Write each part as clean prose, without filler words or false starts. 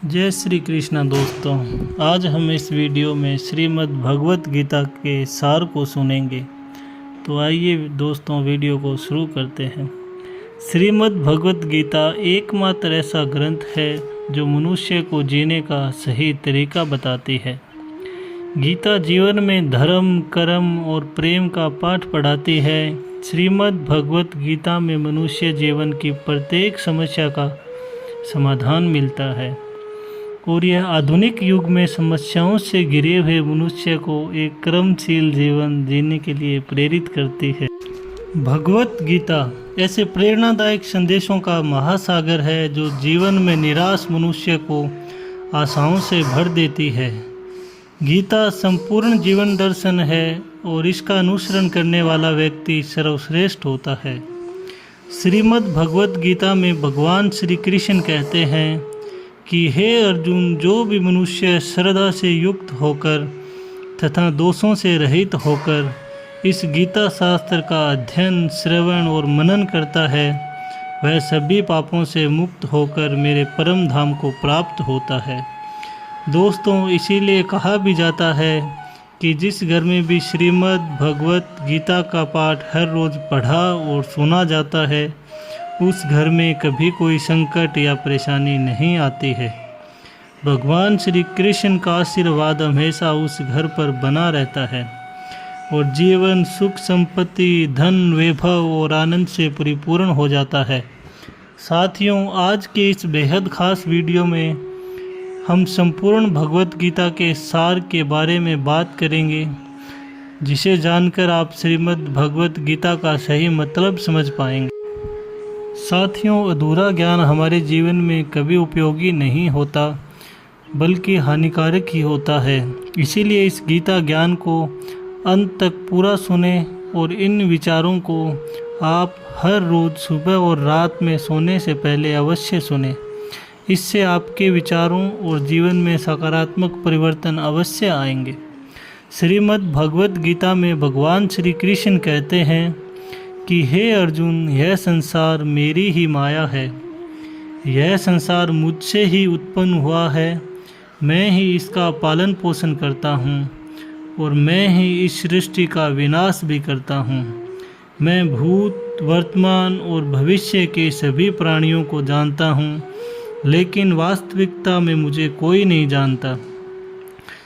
जय श्री कृष्णा दोस्तों। आज हम इस वीडियो में श्रीमद् भगवत गीता के सार को सुनेंगे। तो आइए दोस्तों वीडियो को शुरू करते हैं। श्रीमद् भगवत गीता एकमात्र ऐसा ग्रंथ है जो मनुष्य को जीने का सही तरीका बताती है। गीता जीवन में धर्म, कर्म और प्रेम का पाठ पढ़ाती है। श्रीमद् भगवत गीता में मनुष्य जीवन की प्रत्येक समस्या का समाधान मिलता है और यह आधुनिक युग में समस्याओं से घिरे हुए मनुष्य को एक कर्मशील जीवन जीने के लिए प्रेरित करती है। भगवत गीता ऐसे प्रेरणादायक संदेशों का महासागर है जो जीवन में निराश मनुष्य को आशाओं से भर देती है। गीता संपूर्ण जीवन दर्शन है और इसका अनुसरण करने वाला व्यक्ति सर्वश्रेष्ठ होता है। श्रीमद् भगवत गीता में भगवान श्री कृष्ण कहते हैं कि हे अर्जुन, जो भी मनुष्य श्रद्धा से युक्त होकर तथा दोषों से रहित होकर इस गीता शास्त्र का अध्ययन, श्रवण और मनन करता है, वह सभी पापों से मुक्त होकर मेरे परम धाम को प्राप्त होता है। दोस्तों, इसीलिए कहा भी जाता है कि जिस घर में भी श्रीमद् भगवत गीता का पाठ हर रोज़ पढ़ा और सुना जाता है, उस घर में कभी कोई संकट या परेशानी नहीं आती है। भगवान श्री कृष्ण का आशीर्वाद हमेशा उस घर पर बना रहता है और जीवन सुख, संपत्ति, धन, वैभव और आनंद से परिपूर्ण हो जाता है। साथियों, आज के इस बेहद खास वीडियो में हम संपूर्ण भगवत गीता के सार के बारे में बात करेंगे, जिसे जानकर आप श्रीमद् भगवत गीता का सही मतलब समझ पाएंगे। साथियों, अधूरा ज्ञान हमारे जीवन में कभी उपयोगी नहीं होता बल्कि हानिकारक ही होता है। इसीलिए इस गीता ज्ञान को अंत तक पूरा सुने और इन विचारों को आप हर रोज़ सुबह और रात में सोने से पहले अवश्य सुने। इससे आपके विचारों और जीवन में सकारात्मक परिवर्तन अवश्य आएंगे। श्रीमद् भगवत गीता में भगवान श्री कृष्ण कहते हैं कि हे अर्जुन, यह संसार मेरी ही माया है। यह संसार मुझसे ही उत्पन्न हुआ है। मैं ही इसका पालन पोषण करता हूँ और मैं ही इस सृष्टि का विनाश भी करता हूँ। मैं भूत, वर्तमान और भविष्य के सभी प्राणियों को जानता हूँ, लेकिन वास्तविकता में मुझे कोई नहीं जानता।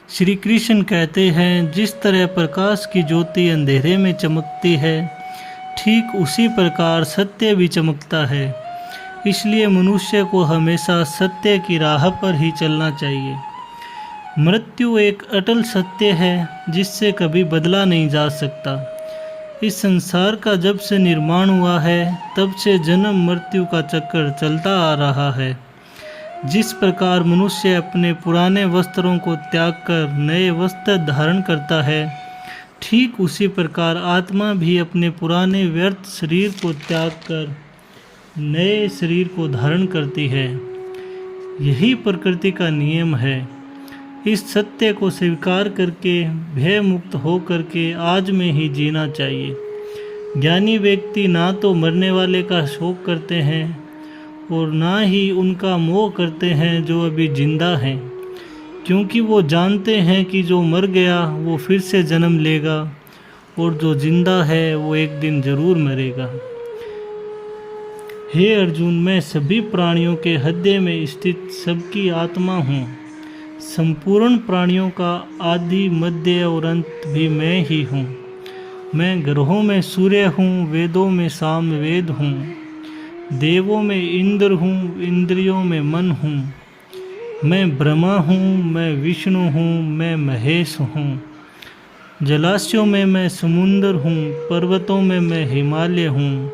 श्री कृष्ण कहते हैं, जिस तरह प्रकाश की ज्योति अंधेरे में चमकती है, ठीक उसी प्रकार सत्य भी चमकता है। इसलिए मनुष्य को हमेशा सत्य की राह पर ही चलना चाहिए। मृत्यु एक अटल सत्य है जिससे कभी बदला नहीं जा सकता। इस संसार का जब से निर्माण हुआ है, तब से जन्म मृत्यु का चक्कर चलता आ रहा है। जिस प्रकार मनुष्य अपने पुराने वस्त्रों को त्याग कर नए वस्त्र धारण करता है, ठीक उसी प्रकार आत्मा भी अपने पुराने व्यर्थ शरीर को त्याग कर नए शरीर को धारण करती है। यही प्रकृति का नियम है। इस सत्य को स्वीकार करके भय मुक्त हो करके आज में ही जीना चाहिए। ज्ञानी व्यक्ति ना तो मरने वाले का शोक करते हैं और ना ही उनका मोह करते हैं जो अभी जिंदा हैं, क्योंकि वो जानते हैं कि जो मर गया वो फिर से जन्म लेगा और जो जिंदा है वो एक दिन जरूर मरेगा। हे अर्जुन, मैं सभी प्राणियों के हृदय में स्थित सबकी आत्मा हूँ। संपूर्ण प्राणियों का आदि, मध्य और अंत भी मैं ही हूँ। मैं ग्रहों में सूर्य हूँ, वेदों में सामवेद हूँ, देवों में इंद्र हूँ, इंद्रियों में मन हूँ। मैं ब्रह्मा हूँ, मैं विष्णु हूँ, मैं महेश हूँ। जलाशयों में मैं समुद्र हूँ, पर्वतों में मैं हिमालय हूँ।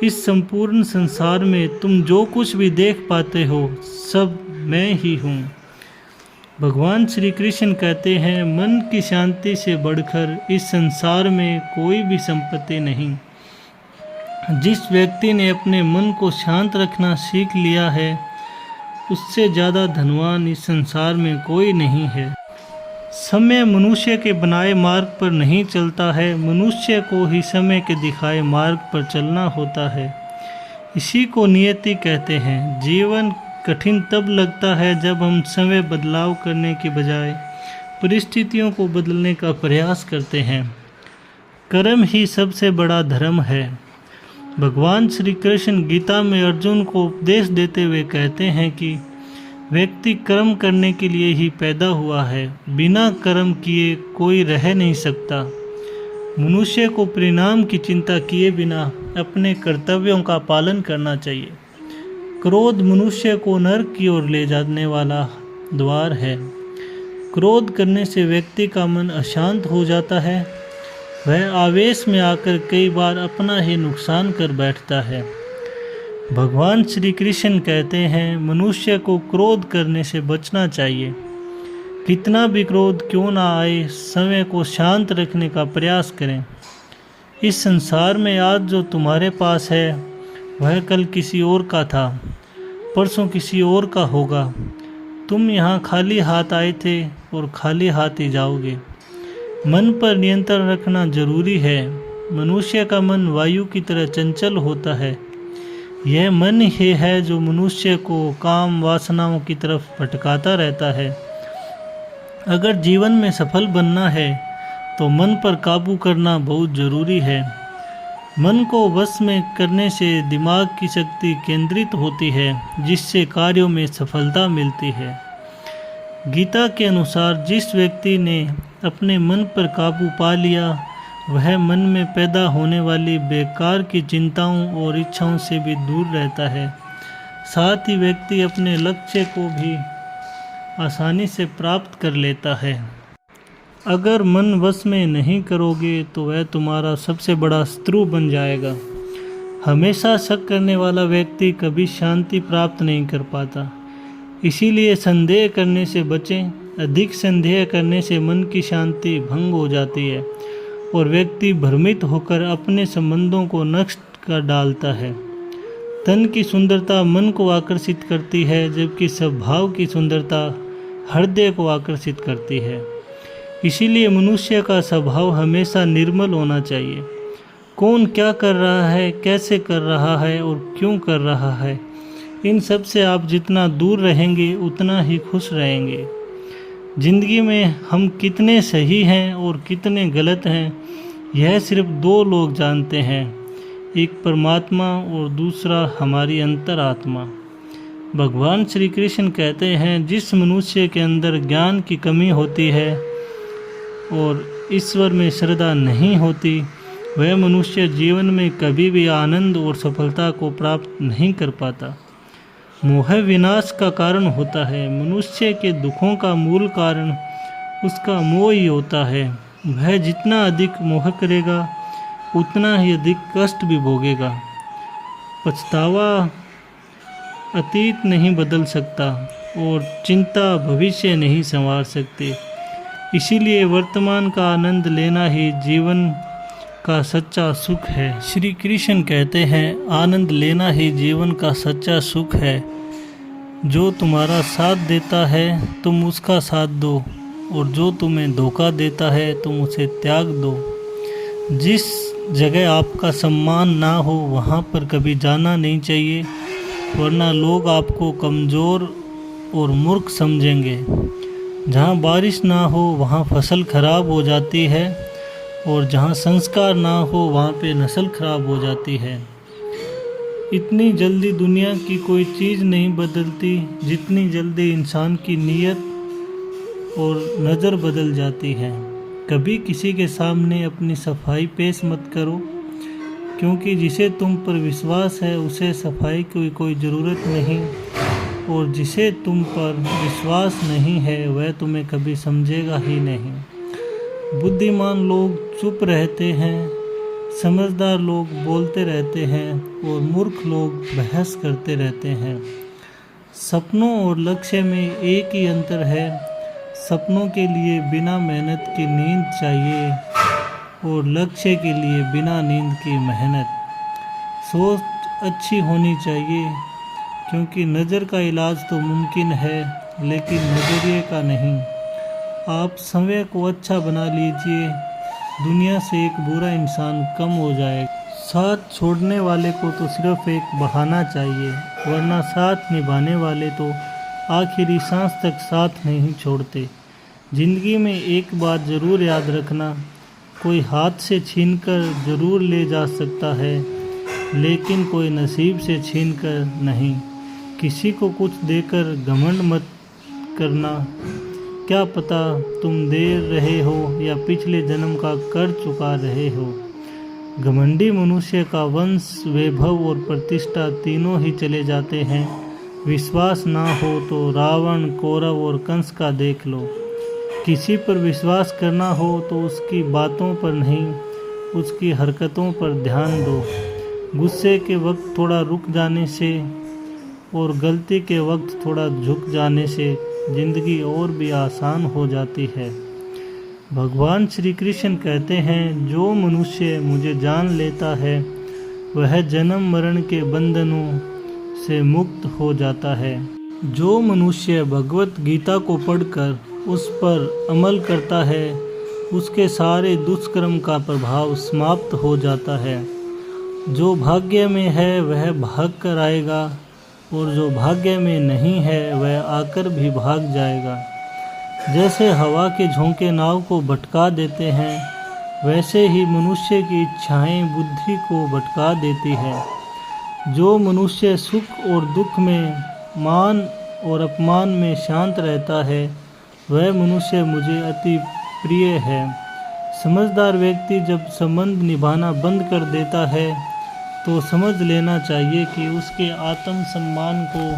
इस संपूर्ण संसार में तुम जो कुछ भी देख पाते हो, सब मैं ही हूँ। भगवान श्री कृष्ण कहते हैं, मन की शांति से बढ़कर इस संसार में कोई भी संपत्ति नहीं। जिस व्यक्ति ने अपने मन को शांत रखना सीख लिया है, उससे ज़्यादा धनवान इस संसार में कोई नहीं है। समय मनुष्य के बनाए मार्ग पर नहीं चलता है, मनुष्य को ही समय के दिखाए मार्ग पर चलना होता है। इसी को नियति कहते हैं। जीवन कठिन तब लगता है जब हम समय बदलाव करने के बजाय परिस्थितियों को बदलने का प्रयास करते हैं। कर्म ही सबसे बड़ा धर्म है। भगवान श्री कृष्ण गीता में अर्जुन को उपदेश देते हुए कहते हैं कि व्यक्ति कर्म करने के लिए ही पैदा हुआ है, बिना कर्म किए कोई रह नहीं सकता। मनुष्य को परिणाम की चिंता किए बिना अपने कर्तव्यों का पालन करना चाहिए। क्रोध मनुष्य को नरक की ओर ले जाने वाला द्वार है। क्रोध करने से व्यक्ति का मन अशांत हो जाता है। वह आवेश में आकर कई बार अपना ही नुकसान कर बैठता है। भगवान श्री कृष्ण कहते हैं मनुष्य को क्रोध करने से बचना चाहिए। कितना भी क्रोध क्यों ना आए, समय को शांत रखने का प्रयास करें। इस संसार में आज जो तुम्हारे पास है वह कल किसी और का था, परसों किसी और का होगा। तुम यहाँ खाली हाथ आए थे और खाली हाथ ही जाओगे। मन पर नियंत्रण रखना जरूरी है। मनुष्य का मन वायु की तरह चंचल होता है। यह मन ही है जो मनुष्य को काम वासनाओं की तरफ भटकाता रहता है। अगर जीवन में सफल बनना है तो मन पर काबू करना बहुत ज़रूरी है। मन को वश में करने से दिमाग की शक्ति केंद्रित होती है, जिससे कार्यों में सफलता मिलती है। गीता के अनुसार जिस व्यक्ति ने अपने मन पर काबू पा लिया वह मन में पैदा होने वाली बेकार की चिंताओं और इच्छाओं से भी दूर रहता है। साथ ही व्यक्ति अपने लक्ष्य को भी आसानी से प्राप्त कर लेता है। अगर मन वश में नहीं करोगे तो वह तुम्हारा सबसे बड़ा शत्रु बन जाएगा। हमेशा शक करने वाला व्यक्ति कभी शांति प्राप्त नहीं कर पाता। इसीलिए संदेह करने से बचें। अधिक संदेह करने से मन की शांति भंग हो जाती है और व्यक्ति भ्रमित होकर अपने संबंधों को नष्ट कर डालता है। तन की सुंदरता मन को आकर्षित करती है, जबकि स्वभाव की सुंदरता हृदय को आकर्षित करती है। इसीलिए मनुष्य का स्वभाव हमेशा निर्मल होना चाहिए। कौन क्या कर रहा है, कैसे कर रहा है और क्यों कर रहा है, इन सब से आप जितना दूर रहेंगे उतना ही खुश रहेंगे। जिंदगी में हम कितने सही हैं और कितने गलत हैं यह सिर्फ दो लोग जानते हैं, एक परमात्मा और दूसरा हमारी अंतरात्मा। भगवान श्री कृष्ण कहते हैं जिस मनुष्य के अंदर ज्ञान की कमी होती है और ईश्वर में श्रद्धा नहीं होती वह मनुष्य जीवन में कभी भी आनंद और सफलता को प्राप्त नहीं कर पाता। मोह विनाश का कारण होता है। मनुष्य के दुखों का मूल कारण उसका मोह ही होता है। वह जितना अधिक मोह करेगा उतना ही अधिक कष्ट भी भोगेगा। पछतावा अतीत नहीं बदल सकता और चिंता भविष्य नहीं संवार सकती। इसीलिए वर्तमान का आनंद लेना ही जीवन का सच्चा सुख है। श्री कृष्ण कहते हैं आनंद लेना ही जीवन का सच्चा सुख है। जो तुम्हारा साथ देता है तुम उसका साथ दो और जो तुम्हें धोखा देता है तुम उसे त्याग दो। जिस जगह आपका सम्मान ना हो वहाँ पर कभी जाना नहीं चाहिए, वरना लोग आपको कमज़ोर और मूर्ख समझेंगे। जहाँ बारिश ना हो वहाँ फसल खराब हो जाती है और जहाँ संस्कार ना हो वहाँ पे नस्ल खराब हो जाती है। इतनी जल्दी दुनिया की कोई चीज़ नहीं बदलती जितनी जल्दी इंसान की नीयत और नज़र बदल जाती है। कभी किसी के सामने अपनी सफाई पेश मत करो, क्योंकि जिसे तुम पर विश्वास है उसे सफाई की कोई ज़रूरत नहीं और जिसे तुम पर विश्वास नहीं है वह तुम्हें कभी समझेगा ही नहीं। बुद्धिमान लोग चुप रहते हैं, समझदार लोग बोलते रहते हैं और मूर्ख लोग बहस करते रहते हैं। सपनों और लक्ष्य में एक ही अंतर है। सपनों के लिए बिना मेहनत की नींद चाहिए और लक्ष्य के लिए बिना नींद की मेहनत। सोच अच्छी होनी चाहिए, क्योंकि नज़र का इलाज तो मुमकिन है लेकिन नज़रिए का नहीं। आप समय को अच्छा बना लीजिए, दुनिया से एक बुरा इंसान कम हो जाएगा। साथ छोड़ने वाले को तो सिर्फ एक बहाना चाहिए, वरना साथ निभाने वाले तो आखिरी सांस तक साथ नहीं छोड़ते। ज़िंदगी में एक बात ज़रूर याद रखना, कोई हाथ से छीनकर ज़रूर ले जा सकता है, लेकिन कोई नसीब से छीनकर नहीं। किसी को कुछ देकर घमंड मत करना, क्या पता तुम दे रहे हो या पिछले जन्म का कर चुका रहे हो। घमंडी मनुष्य का वंश, वैभव और प्रतिष्ठा तीनों ही चले जाते हैं। विश्वास ना हो तो रावण, कौरव और कंस का देख लो। किसी पर विश्वास करना हो तो उसकी बातों पर नहीं, उसकी हरकतों पर ध्यान दो। गुस्से के वक्त थोड़ा रुक जाने से और गलती के वक्त थोड़ा झुक जाने से ज़िंदगी और भी आसान हो जाती है। भगवान श्री कृष्ण कहते हैं, जो मनुष्य मुझे जान लेता है वह जन्म मरण के बंधनों से मुक्त हो जाता है। जो मनुष्य भगवत गीता को पढ़कर उस पर अमल करता है, उसके सारे दुष्कर्म का प्रभाव समाप्त हो जाता है। जो भाग्य में है वह भाग कर आएगा, और जो भाग्य में नहीं है वह आकर भी भाग जाएगा। जैसे हवा के झोंके नाव को भटका देते हैं, वैसे ही मनुष्य की इच्छाएं बुद्धि को भटका देती है। जो मनुष्य सुख और दुख में, मान और अपमान में शांत रहता है, वह मनुष्य मुझे अति प्रिय है। समझदार व्यक्ति जब संबंध निभाना बंद कर देता है तो समझ लेना चाहिए कि उसके आत्मसम्मान को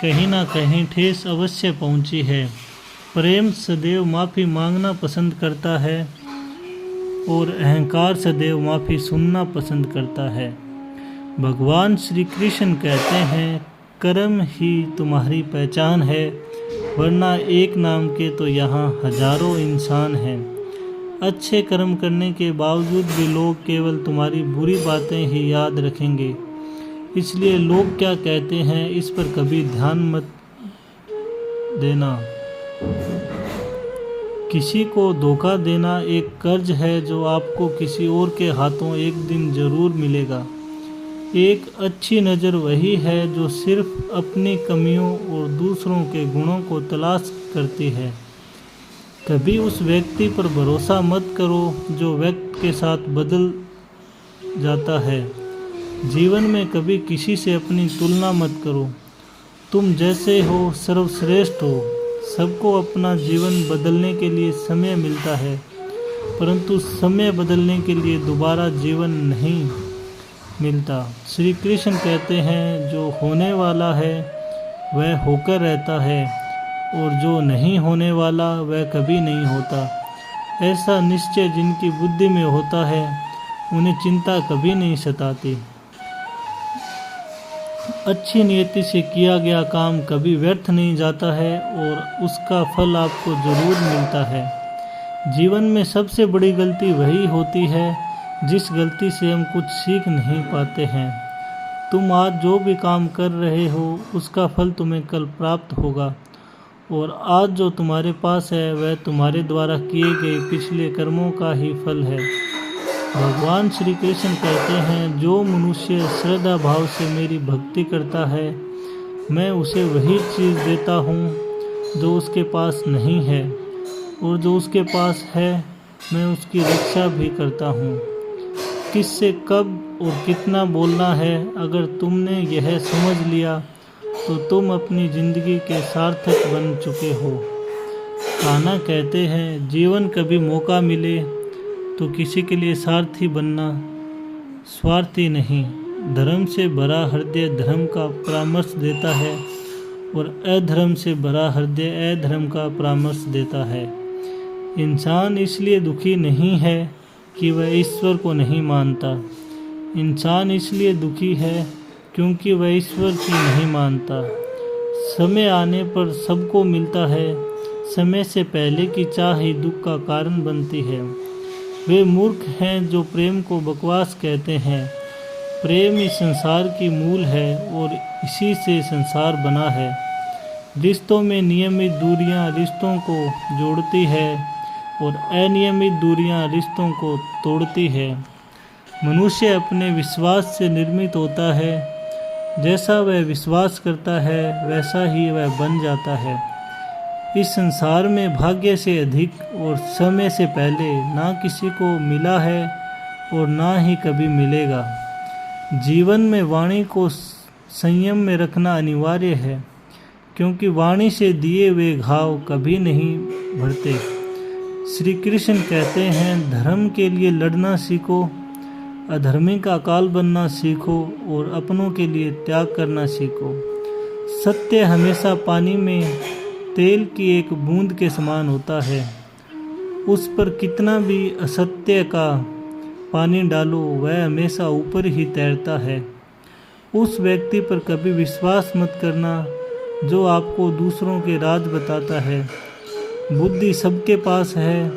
कहीं ना कहीं ठेस अवश्य पहुंची है। प्रेम सदैव माफ़ी मांगना पसंद करता है और अहंकार सदैव माफ़ी सुनना पसंद करता है। भगवान श्री कृष्ण कहते हैं, कर्म ही तुम्हारी पहचान है, वरना एक नाम के तो यहाँ हजारों इंसान हैं। अच्छे कर्म करने के बावजूद भी लोग केवल तुम्हारी बुरी बातें ही याद रखेंगे, इसलिए लोग क्या कहते हैं इस पर कभी ध्यान मत देना। किसी को धोखा देना एक कर्ज है जो आपको किसी और के हाथों एक दिन जरूर मिलेगा। एक अच्छी नज़र वही है जो सिर्फ अपनी कमियों और दूसरों के गुणों को तलाश करती है। कभी उस व्यक्ति पर भरोसा मत करो जो व्यक्ति के साथ बदल जाता है। जीवन में कभी किसी से अपनी तुलना मत करो। तुम जैसे हो सर्वश्रेष्ठ हो। सबको अपना जीवन बदलने के लिए समय मिलता है, परंतु समय बदलने के लिए दोबारा जीवन नहीं मिलता। श्री कृष्ण कहते हैं, जो होने वाला है वह होकर रहता है, और जो नहीं होने वाला वह कभी नहीं होता। ऐसा निश्चय जिनकी बुद्धि में होता है, उन्हें चिंता कभी नहीं सताती। अच्छी नियति से किया गया काम कभी व्यर्थ नहीं जाता है और उसका फल आपको ज़रूर मिलता है। जीवन में सबसे बड़ी गलती वही होती है जिस गलती से हम कुछ सीख नहीं पाते हैं। तुम आज जो भी काम कर रहे हो उसका फल तुम्हें कल प्राप्त होगा, और आज जो तुम्हारे पास है वह तुम्हारे द्वारा किए गए पिछले कर्मों का ही फल है। भगवान श्री कृष्ण कहते हैं, जो मनुष्य श्रद्धा भाव से मेरी भक्ति करता है, मैं उसे वही चीज़ देता हूँ जो उसके पास नहीं है, और जो उसके पास है मैं उसकी रक्षा भी करता हूँ। किससे कब और कितना बोलना है, अगर तुमने यह समझ लिया तो तुम अपनी ज़िंदगी के सार्थक बन चुके हो। कान्हा कहते हैं, जीवन कभी मौका मिले तो किसी के लिए सारथी बनना, स्वार्थी नहीं। धर्म से भरा हृदय धर्म का परामर्श देता है, और अधर्म से भरा हृदय अधर्म का परामर्श देता है। इंसान इसलिए दुखी नहीं है कि वह ईश्वर को नहीं मानता। इंसान इसलिए दुखी है क्योंकि वह ईश्वर की नहीं मानता। समय आने पर सबको मिलता है, समय से पहले की चाह ही दुख का कारण बनती है। वे मूर्ख हैं जो प्रेम को बकवास कहते हैं। प्रेम इस संसार की मूल है और इसी से संसार बना है। रिश्तों में नियमित दूरियां रिश्तों को जोड़ती है और अनियमित दूरियां रिश्तों को तोड़ती है। मनुष्य अपने विश्वास से निर्मित होता है। जैसा वह विश्वास करता है वैसा ही वह बन जाता है। इस संसार में भाग्य से अधिक और समय से पहले ना किसी को मिला है और ना ही कभी मिलेगा। जीवन में वाणी को संयम में रखना अनिवार्य है, क्योंकि वाणी से दिए हुए घाव कभी नहीं भरते। श्री कृष्ण कहते हैं, धर्म के लिए लड़ना सीखो, अधर्मी का अकाल बनना सीखो और अपनों के लिए त्याग करना सीखो। सत्य हमेशा पानी में तेल की एक बूंद के समान होता है। उस पर कितना भी असत्य का पानी डालो वह हमेशा ऊपर ही तैरता है। उस व्यक्ति पर कभी विश्वास मत करना जो आपको दूसरों के राज बताता है। बुद्धि सबके पास है,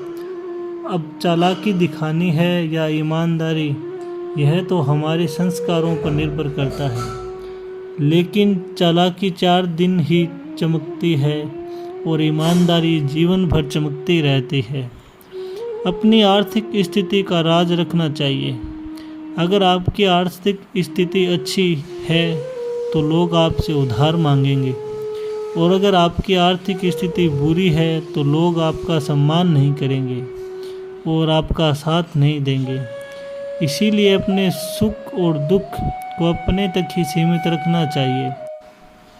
अब चालाकी दिखानी है या ईमानदारी, यह तो हमारे संस्कारों पर निर्भर करता है। लेकिन चालाकी 4 दिन ही चमकती है और ईमानदारी जीवन भर चमकती रहती है। अपनी आर्थिक स्थिति का राज रखना चाहिए। अगर आपकी आर्थिक स्थिति अच्छी है तो लोग आपसे उधार मांगेंगे, और अगर आपकी आर्थिक स्थिति बुरी है तो लोग आपका सम्मान नहीं करेंगे और आपका साथ नहीं देंगे। इसीलिए अपने सुख और दुख को अपने तक ही सीमित रखना चाहिए।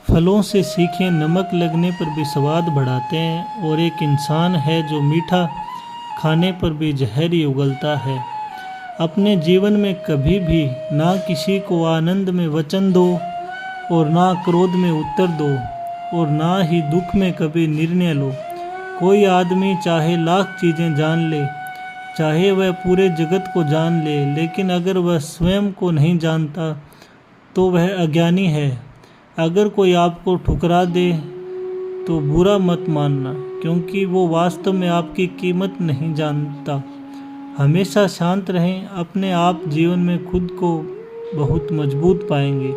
फलों से सीखें, नमक लगने पर भी स्वाद बढ़ाते हैं, और एक इंसान है जो मीठा खाने पर भी जहर ही उगलता है। अपने जीवन में कभी भी ना किसी को आनंद में वचन दो और ना क्रोध में उत्तर दो, और ना ही दुख में कभी निर्णय लो। कोई आदमी चाहे लाख चीज़ें जान ले, चाहे वह पूरे जगत को जान ले, लेकिन अगर वह स्वयं को नहीं जानता तो वह अज्ञानी है। अगर कोई आपको ठुकरा दे तो बुरा मत मानना, क्योंकि वो वास्तव में आपकी कीमत नहीं जानता। हमेशा शांत रहें, अपने आप जीवन में खुद को बहुत मजबूत पाएंगे,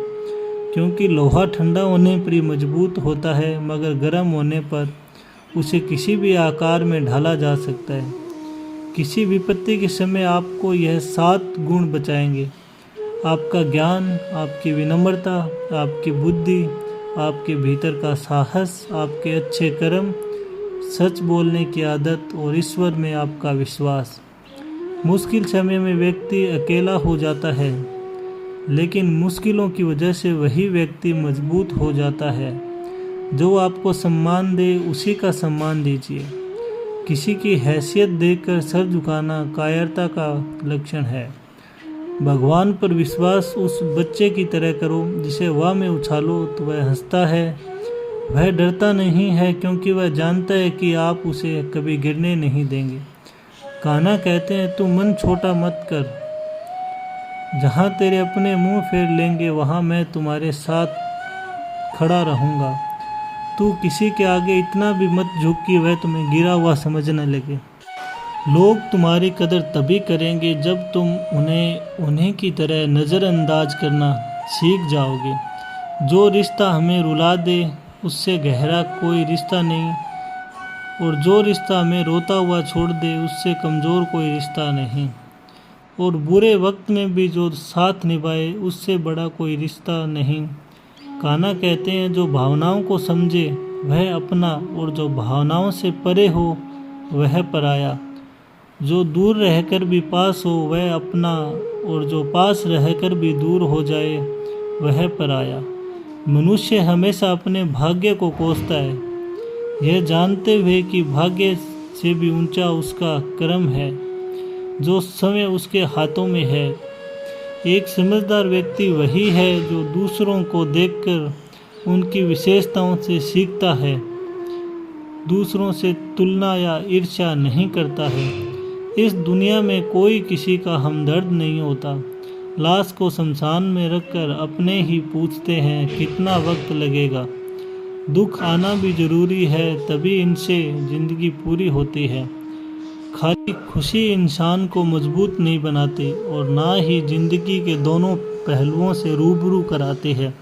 क्योंकि लोहा ठंडा होने पर ही मजबूत होता है, मगर गर्म होने पर उसे किसी भी आकार में ढाला जा सकता है। किसी विपत्ति के समय आपको यह 7 गुण बचाएंगे: आपका ज्ञान, आपकी विनम्रता, आपकी बुद्धि, आपके भीतर का साहस, आपके अच्छे कर्म, सच बोलने की आदत और ईश्वर में आपका विश्वास। मुश्किल समय में व्यक्ति अकेला हो जाता है, लेकिन मुश्किलों की वजह से वही व्यक्ति मजबूत हो जाता है। जो आपको सम्मान दे उसी का सम्मान दीजिए। किसी की हैसियत देखकर सर झुकाना कायरता का लक्षण है। भगवान पर विश्वास उस बच्चे की तरह करो जिसे हवा में उछालो तो वह हंसता है। वह डरता नहीं है, क्योंकि वह जानता है कि आप उसे कभी गिरने नहीं देंगे। कान्हा कहते हैं, तू मन छोटा मत कर, जहाँ तेरे अपने मुंह फेर लेंगे वहाँ मैं तुम्हारे साथ खड़ा रहूँगा। तू किसी के आगे इतना भी मत झुक कि वह तुम्हें गिरा हुआ समझने लगे। लोग तुम्हारी कदर तभी करेंगे जब तुम उन्हीं की तरह नज़रअंदाज करना सीख जाओगे। जो रिश्ता हमें रुला दे उससे गहरा कोई रिश्ता नहीं, और जो रिश्ता हमें रोता हुआ छोड़ दे उससे कमज़ोर कोई रिश्ता नहीं, और बुरे वक्त में भी जो साथ निभाए उससे बड़ा कोई रिश्ता नहीं। कान्हा कहते हैं, जो भावनाओं को समझे वह अपना, और जो भावनाओं से परे हो वह पराया। जो दूर रहकर भी पास हो वह अपना, और जो पास रहकर भी दूर हो जाए वह पराया। मनुष्य हमेशा अपने भाग्य को कोसता है, यह जानते हुए कि भाग्य से भी ऊंचा उसका कर्म है, जो समय उसके हाथों में है। एक समझदार व्यक्ति वही है जो दूसरों को देखकर उनकी विशेषताओं से सीखता है, दूसरों से तुलना या ईर्ष्या नहीं करता है। इस दुनिया में कोई किसी का हमदर्द नहीं होता। लाश को शमशान में रखकर अपने ही पूछते हैं कितना वक्त लगेगा। दुख आना भी ज़रूरी है, तभी इनसे ज़िंदगी पूरी होती है। खाली खुशी इंसान को मजबूत नहीं बनाती और ना ही ज़िंदगी के दोनों पहलुओं से रूबरू कराते हैं।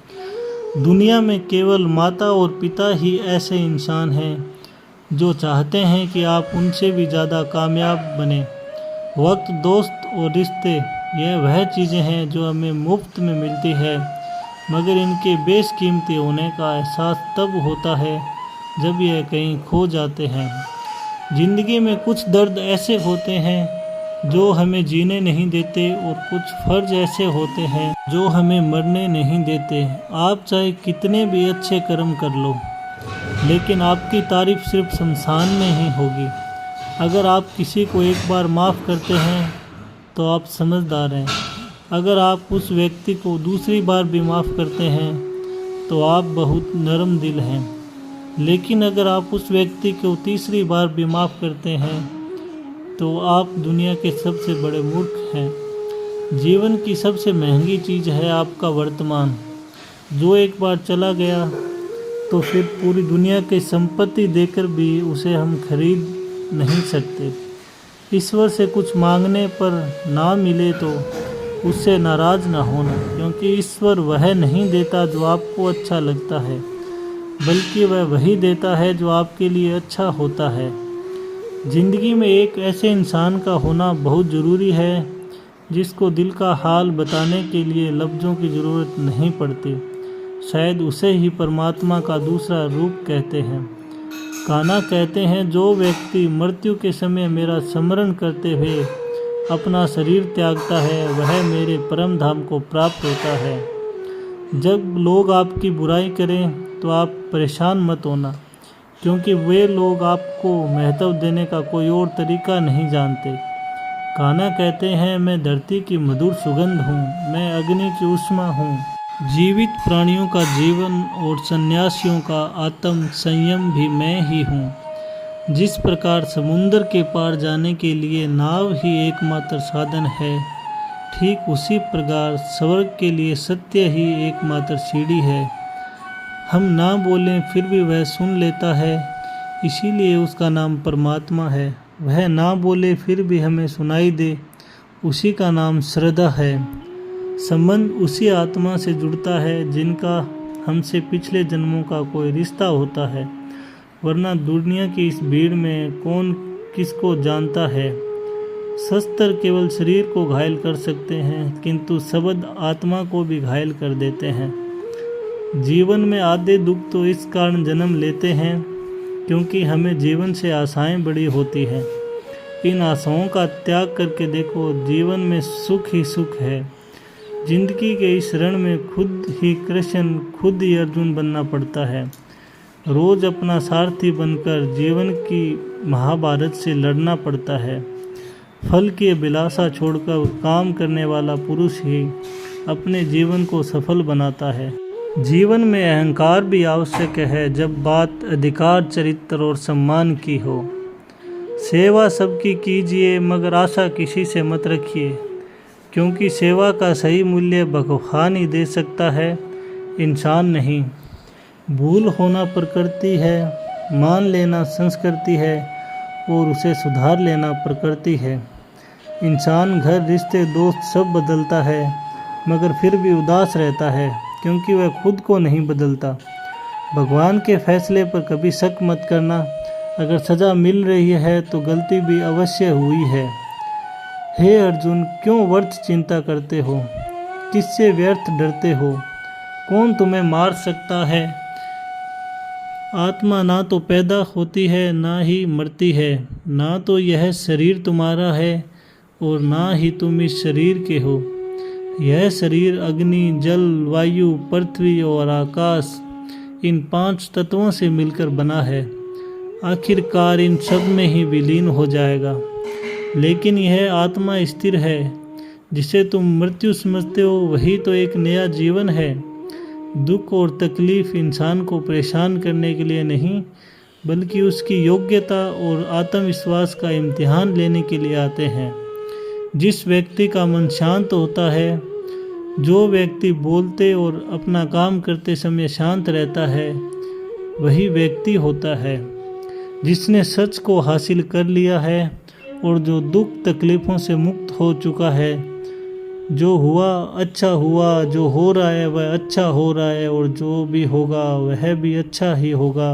दुनिया में केवल माता और पिता ही ऐसे इंसान हैं जो चाहते हैं कि आप उनसे भी ज़्यादा कामयाब बने। वक्त, दोस्त और रिश्ते यह वह चीज़ें हैं जो हमें मुफ्त में मिलती है, मगर इनके बेशकीमती होने का एहसास तब होता है जब यह कहीं खो जाते हैं। ज़िंदगी में कुछ दर्द ऐसे होते हैं जो हमें जीने नहीं देते, और कुछ फ़र्ज ऐसे होते हैं जो हमें मरने नहीं देते। आप चाहे कितने भी अच्छे कर्म कर लो, लेकिन आपकी तारीफ़ सिर्फ शमशान में ही होगी। अगर आप किसी को एक बार माफ़ करते हैं तो आप समझदार हैं। अगर आप उस व्यक्ति को दूसरी बार भी माफ़ करते हैं तो आप बहुत नरम दिल हैं। लेकिन अगर आप उस व्यक्ति को तीसरी बार भी माफ़ करते हैं तो आप दुनिया के सबसे बड़े मूर्ख हैं। जीवन की सबसे महंगी चीज़ है आपका वर्तमान, जो एक बार चला गया तो फिर पूरी दुनिया की संपत्ति देकर भी उसे हम खरीद नहीं सकते। ईश्वर से कुछ मांगने पर ना मिले तो उससे नाराज़ ना होना, क्योंकि ईश्वर वह नहीं देता जो आपको अच्छा लगता है, बल्कि वह वही देता है जो आपके लिए अच्छा होता है। ज़िंदगी में एक ऐसे इंसान का होना बहुत ज़रूरी है जिसको दिल का हाल बताने के लिए लफ्ज़ों की ज़रूरत नहीं पड़ती। शायद उसे ही परमात्मा का दूसरा रूप कहते हैं। कान्हा कहते हैं, जो व्यक्ति मृत्यु के समय मेरा स्मरण करते हुए अपना शरीर त्यागता है वह मेरे परम धाम को प्राप्त होता है। जब लोग आपकी बुराई करें तो आप परेशान मत होना, क्योंकि वे लोग आपको महत्व देने का कोई और तरीका नहीं जानते। कान्हा कहते हैं, मैं धरती की मधुर सुगंध हूँ, मैं अग्नि की ऊष्मा हूँ, जीवित प्राणियों का जीवन और सन्यासियों का आत्म संयम भी मैं ही हूँ। जिस प्रकार समुद्र के पार जाने के लिए नाव ही एकमात्र साधन है, ठीक उसी प्रकार स्वर्ग के लिए सत्य ही एकमात्र सीढ़ी है। हम ना बोलें फिर भी वह सुन लेता है, इसीलिए उसका नाम परमात्मा है। वह ना बोले फिर भी हमें सुनाई दे, उसी का नाम श्रद्धा है। संबंध उसी आत्मा से जुड़ता है जिनका हमसे पिछले जन्मों का कोई रिश्ता होता है, वरना दुनिया की इस भीड़ में कौन किसको जानता है। शस्त्र केवल शरीर को घायल कर सकते हैं, किंतु शब्द आत्मा को भी घायल कर देते हैं। जीवन में आधे दुख तो इस कारण जन्म लेते हैं क्योंकि हमें जीवन से आशाएं बड़ी होती हैं। इन आशाओं का त्याग करके देखो, जीवन में सुख ही सुख है। जिंदगी के इस रण में खुद ही कृष्ण, खुद ही अर्जुन बनना पड़ता है। रोज अपना सारथी बनकर जीवन की महाभारत से लड़ना पड़ता है। फल की अभिलाषा छोड़कर काम करने वाला पुरुष ही अपने जीवन को सफल बनाता है। जीवन में अहंकार भी आवश्यक है जब बात अधिकार, चरित्र और सम्मान की हो। सेवा सबकी कीजिए, मगर आशा किसी से मत रखिए, क्योंकि सेवा का सही मूल्य भगवान ही दे सकता है, इंसान नहीं। भूल होना प्रकृति है, मान लेना संस्कृति है और उसे सुधार लेना प्रकृति है। इंसान घर, रिश्ते, दोस्त सब बदलता है, मगर फिर भी उदास रहता है क्योंकि वह खुद को नहीं बदलता। भगवान के फैसले पर कभी शक मत करना। अगर सज़ा मिल रही है तो गलती भी अवश्य हुई है। हे अर्जुन, क्यों व्यर्थ चिंता करते हो? किससे व्यर्थ डरते हो? कौन तुम्हें मार सकता है? आत्मा ना तो पैदा होती है ना ही मरती है, ना तो यह शरीर तुम्हारा है और ना ही तुम इस शरीर के हो। यह शरीर अग्नि, जल, वायु, पृथ्वी और आकाश, इन 5 तत्वों से मिलकर बना है। आखिरकार इन सब में ही विलीन हो जाएगा। लेकिन यह आत्मा स्थिर है। जिसे तुम मृत्यु समझते हो वही तो एक नया जीवन है। दुख और तकलीफ इंसान को परेशान करने के लिए नहीं, बल्कि उसकी योग्यता और आत्मविश्वास का इम्तिहान लेने के लिए आते हैं। जिस व्यक्ति का मन शांत होता है, जो व्यक्ति बोलते और अपना काम करते समय शांत रहता है, वही व्यक्ति होता है जिसने सच को हासिल कर लिया है और जो दुख तकलीफ़ों से मुक्त हो चुका है। जो हुआ अच्छा हुआ, जो हो रहा है वह अच्छा हो रहा है और जो भी होगा वह भी अच्छा ही होगा।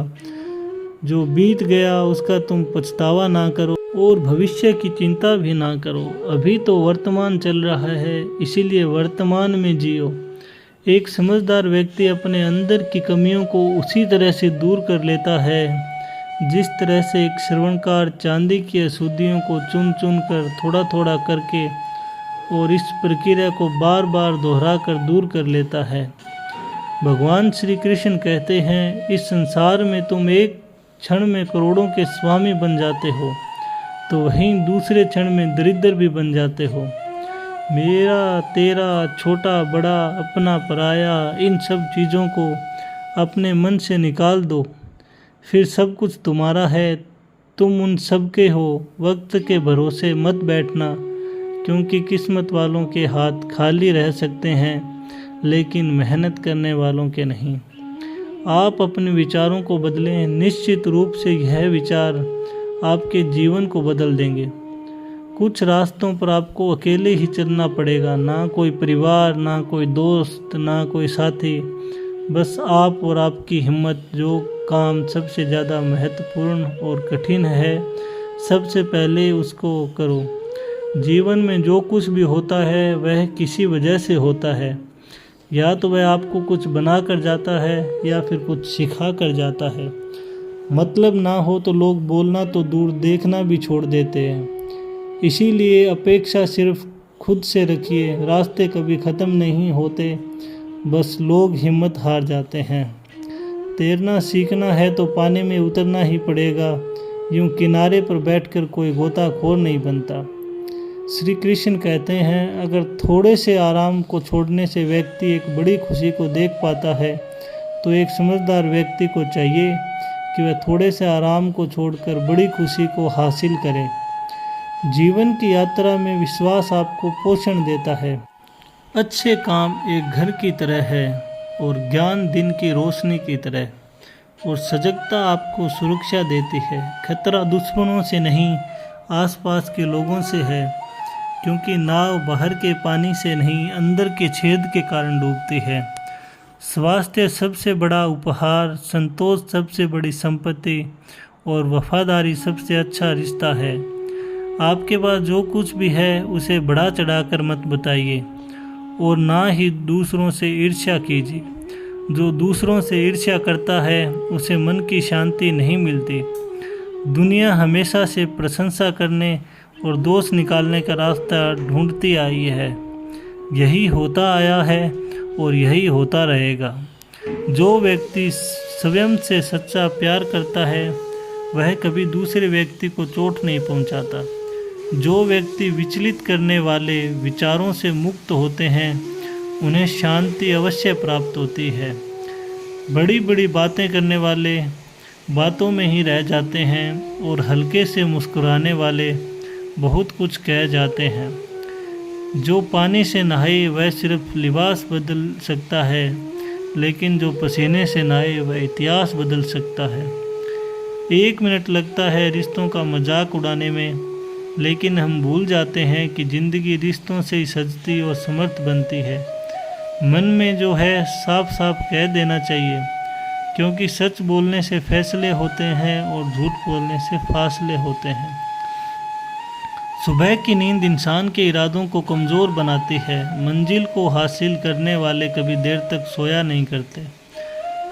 जो बीत गया उसका तुम पछतावा ना करो और भविष्य की चिंता भी ना करो। अभी तो वर्तमान चल रहा है, इसीलिए वर्तमान में जियो। एक समझदार व्यक्ति अपने अंदर की कमियों को उसी तरह से दूर कर लेता है जिस तरह से एक श्रवणकार चांदी की अशुद्धियों को चुन चुन कर थोड़ा थोड़ा करके और इस प्रक्रिया को बार बार दोहरा कर दूर कर लेता है। भगवान श्री कृष्ण कहते हैं, इस संसार में तुम एक क्षण में करोड़ों के स्वामी बन जाते हो तो वहीं दूसरे क्षण में दरिद्र भी बन जाते हो। मेरा तेरा, छोटा बड़ा, अपना पराया, इन सब चीज़ों को अपने मन से निकाल दो, फिर सब कुछ तुम्हारा है। तुम उन सब के हो। वक्त के भरोसे मत बैठना, क्योंकि किस्मत वालों के हाथ खाली रह सकते हैं लेकिन मेहनत करने वालों के नहीं। आप अपने विचारों को बदलें, निश्चित रूप से यह विचार आपके जीवन को बदल देंगे। कुछ रास्तों पर आपको अकेले ही चलना पड़ेगा, ना कोई परिवार, ना कोई दोस्त, ना कोई साथी, बस आप और आपकी हिम्मत। जो काम सबसे ज़्यादा महत्वपूर्ण और कठिन है, सबसे पहले उसको करो। जीवन में जो कुछ भी होता है वह किसी वजह से होता है, या तो वह आपको कुछ बना कर जाता है या फिर कुछ सिखा कर जाता है। मतलब ना हो तो लोग बोलना तो दूर, देखना भी छोड़ देते हैं। इसीलिए अपेक्षा सिर्फ खुद से रखिए। रास्ते कभी ख़त्म नहीं होते, बस लोग हिम्मत हार जाते हैं। तैरना सीखना है तो पानी में उतरना ही पड़ेगा, यूँ किनारे पर बैठकर कोई गोताखोर नहीं बनता। श्री कृष्ण कहते हैं, अगर थोड़े से आराम को छोड़ने से व्यक्ति एक बड़ी खुशी को देख पाता है तो एक समझदार व्यक्ति को चाहिए कि वह थोड़े से आराम को छोड़कर बड़ी खुशी को हासिल करे। जीवन की यात्रा में विश्वास आपको पोषण देता है। अच्छे काम एक घर की तरह है और ज्ञान दिन की रोशनी की तरह, और सजगता आपको सुरक्षा देती है। खतरा दुश्मनों से नहीं, आसपास के लोगों से है, क्योंकि नाव बाहर के पानी से नहीं, अंदर के छेद के कारण डूबती है। स्वास्थ्य सबसे बड़ा उपहार, संतोष सबसे बड़ी संपत्ति और वफादारी सबसे अच्छा रिश्ता है। आपके पास जो कुछ भी है उसे बढ़ा चढ़ाकर मत बताइए और ना ही दूसरों से ईर्ष्या कीजिए। जो दूसरों से ईर्ष्या करता है उसे मन की शांति नहीं मिलती। दुनिया हमेशा से प्रशंसा करने और दोष निकालने का रास्ता ढूंढती आई है। यही होता आया है और यही होता रहेगा। जो व्यक्ति स्वयं से सच्चा प्यार करता है वह कभी दूसरे व्यक्ति को चोट नहीं पहुंचाता। जो व्यक्ति विचलित करने वाले विचारों से मुक्त होते हैं उन्हें शांति अवश्य प्राप्त होती है। बड़ी बड़ी बातें करने वाले बातों में ही रह जाते हैं और हल्के से मुस्कुराने वाले बहुत कुछ कह जाते हैं। जो पानी से नहाए वह सिर्फ लिबास बदल सकता है, लेकिन जो पसीने से नहाए वह इतिहास बदल सकता है। 1 मिनट लगता है रिश्तों का मजाक उड़ाने में, लेकिन हम भूल जाते हैं कि ज़िंदगी रिश्तों से ही सजती और समर्थ बनती है। मन में जो है साफ साफ कह देना चाहिए, क्योंकि सच बोलने से फैसले होते हैं और झूठ बोलने से फासले होते हैं। सुबह की नींद इंसान के इरादों को कमज़ोर बनाती है। मंजिल को हासिल करने वाले कभी देर तक सोया नहीं करते।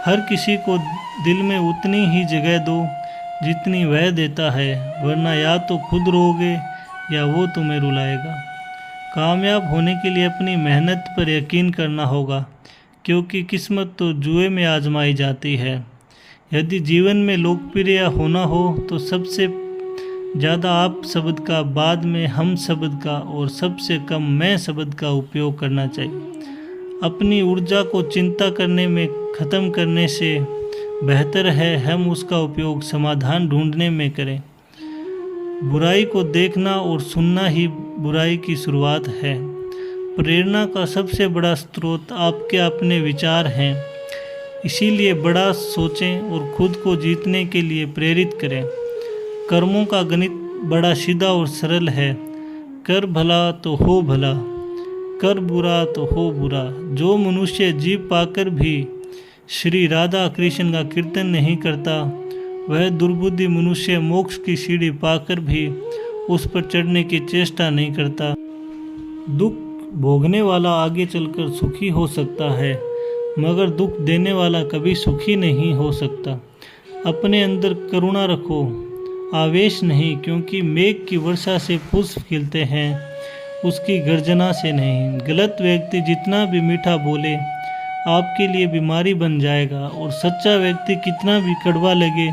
हर किसी को दिल में उतनी ही जगह दो जितनी वह देता है, वरना या तो खुद रोओगे या वो तुम्हें रुलाएगा। कामयाब होने के लिए अपनी मेहनत पर यकीन करना होगा, क्योंकि किस्मत तो जुए में आजमाई जाती है। यदि जीवन में लोकप्रिय होना हो तो सबसे ज़्यादा आप शब्द का, बाद में हम शब्द का और सबसे कम मैं शब्द का उपयोग करना चाहिए। अपनी ऊर्जा को चिंता करने में ख़त्म करने से बेहतर है हम उसका उपयोग समाधान ढूंढने में करें। बुराई को देखना और सुनना ही बुराई की शुरुआत है। प्रेरणा का सबसे बड़ा स्रोत आपके अपने विचार हैं, इसीलिए बड़ा सोचें और खुद को जीतने के लिए प्रेरित करें। कर्मों का गणित बड़ा सीधा और सरल है। कर भला तो हो भला, कर बुरा तो हो बुरा। जो मनुष्य जीव पाकर भी श्री राधा कृष्ण का कीर्तन नहीं करता वह दुर्बुद्धि मनुष्य मोक्ष की सीढ़ी पाकर भी उस पर चढ़ने की चेष्टा नहीं करता। दुख भोगने वाला आगे चलकर सुखी हो सकता है, मगर दुख देने वाला कभी सुखी नहीं हो सकता। अपने अंदर करुणा रखो, आवेश नहीं, क्योंकि मेघ की वर्षा से पुष्प खिलते हैं, उसकी गर्जना से नहीं। गलत व्यक्ति जितना भी मीठा बोले आपके लिए बीमारी बन जाएगा, और सच्चा व्यक्ति कितना भी कड़वा लगे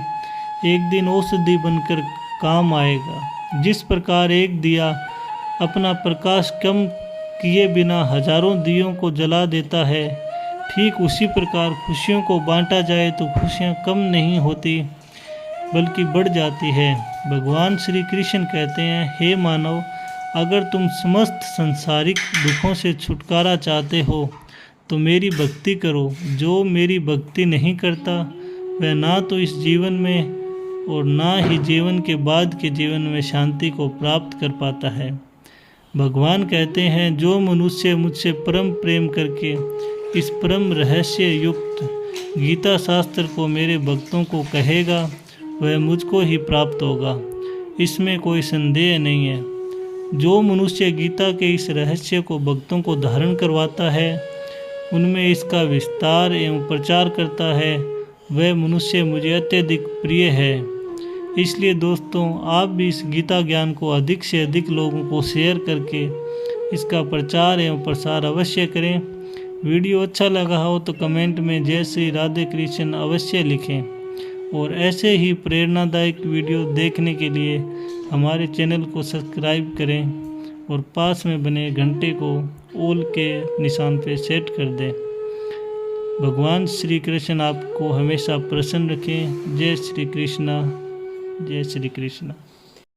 एक दिन औषधि बनकर काम आएगा। जिस प्रकार एक दिया अपना प्रकाश कम किए बिना हजारों दियों को जला देता है, ठीक उसी प्रकार खुशियों को बांटा जाए तो खुशियाँ कम नहीं होती बल्कि बढ़ जाती है। भगवान श्री कृष्ण कहते हैं, हे मानव, अगर तुम समस्त संसारिक दुखों से छुटकारा चाहते हो तो मेरी भक्ति करो। जो मेरी भक्ति नहीं करता वह ना तो इस जीवन में और ना ही जीवन के बाद के जीवन में शांति को प्राप्त कर पाता है। भगवान कहते हैं, जो मनुष्य मुझसे परम प्रेम करके इस परम रहस्य युक्त गीता शास्त्र को मेरे भक्तों को कहेगा वह मुझको ही प्राप्त होगा, इसमें कोई संदेह नहीं है। जो मनुष्य गीता के इस रहस्य को भक्तों को धारण करवाता है, उनमें इसका विस्तार एवं प्रचार करता है, वह मनुष्य मुझे अत्यधिक प्रिय है। इसलिए दोस्तों, आप भी इस गीता ज्ञान को अधिक से अधिक लोगों को शेयर करके इसका प्रचार एवं प्रसार अवश्य करें। वीडियो अच्छा लगा हो तो कमेंट में जय श्री राधे कृष्ण अवश्य लिखें, और ऐसे ही प्रेरणादायक वीडियो देखने के लिए हमारे चैनल को सब्सक्राइब करें और पास में बने घंटे को ऑल के निशान पे सेट कर दें। भगवान श्री कृष्ण आपको हमेशा प्रसन्न रखें। जय श्री कृष्ण, जय श्री कृष्ण।